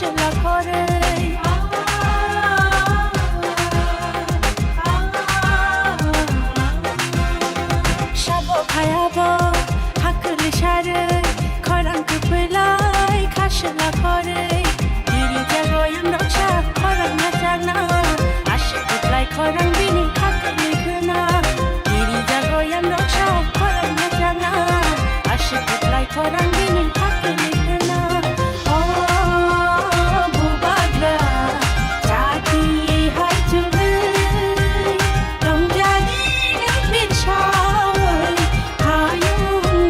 খাসলা করে সাবো খায়াবো হাকলে সারে খরাং Kwplai খাসলা করে দিরি জাগো ইয়ামরকশা খরাং না জানা আশে Kwplai খরাং বিনি খাকলে গুনা দিরি জাগো ইয়ামরকশা খরাং না জানা আশে Kwplai খরাং বিনি খাকলে গুনা ও Bubagra জাতি হাই চুলে রংজানি বিছাওই হায়ুং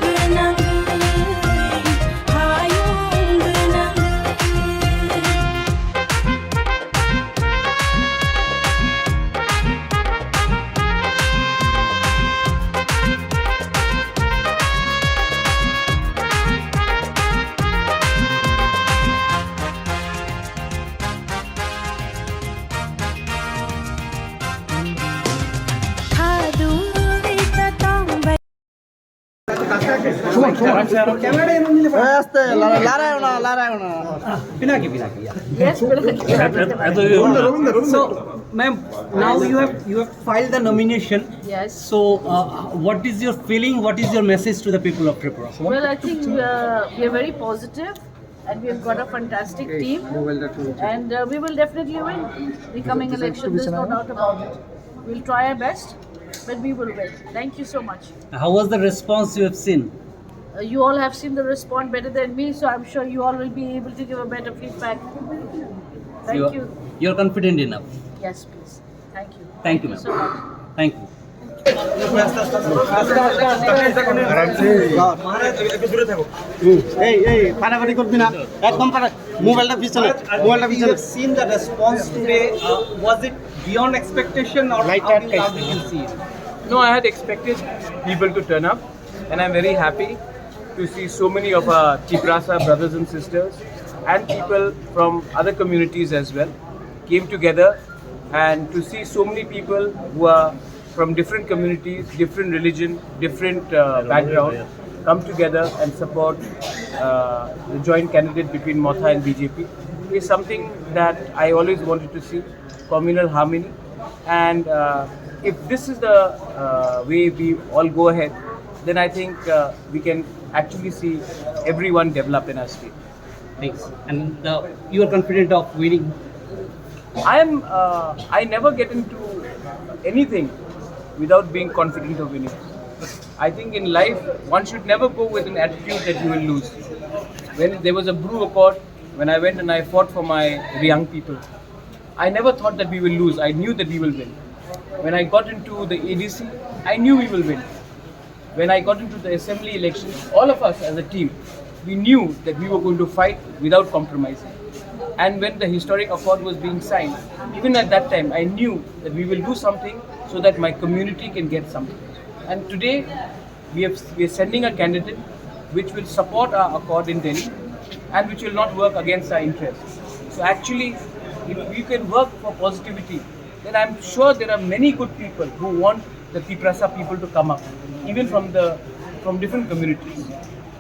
So, ma'am, now you have filed the nomination. Yes. So, what is your feeling? What is your message to the people of Tripura? Well, I think we are very positive and we have got a fantastic team and we will definitely win the coming election. There's no doubt about it. We'll try our best, but we will win. Thank you so much. How was the response you have seen? You all have seen the response better than me, so I'm sure you all will be able to give a better feedback. Thank you. You're confident enough. Yes, please. Thank you. Thank you, so ma'am. much. Thank you. You have seen the response today. Was it beyond expectation or how did you see it? No, I had expected people to turn up, and I'm very happy to see so many of our Tiprasa brothers and sisters and people from other communities as well came together, and to see so many people who are from different communities, different religion, different background come together and support the joint candidate between Motha and BJP is something that I always wanted to see, communal harmony. And if this is the way we all go ahead, then I think we can actually see everyone develop in our state. Thanks. And you are confident of winning? I never get into anything without being confident of winning. I think in life, one should never go with an attitude that you will lose. When there was a brew accord, when I went and I fought for my young people, I never thought that we will lose. I knew that we will win. When I got into the ADC, I knew we will win. When I got into the assembly elections, all of us as a team, we knew that we were going to fight without compromising. And when the historic accord was being signed, even at that time, I knew that we will do something so that my community can get something. And today, we are sending a candidate which will support our accord in Delhi and which will not work against our interests. So actually, if we can work for positivity, then I'm sure there are many good people who want the Tiprasa people to come up, even from different communities.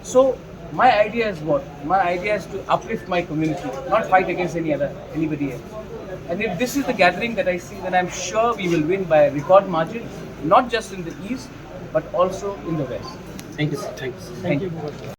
So my idea is what? My idea is to uplift my community, not fight against anybody else. And if this is the gathering that I see, then I'm sure we will win by a record margin, not just in the east, but also in the west. Thank you, sir. Thanks. Thank you.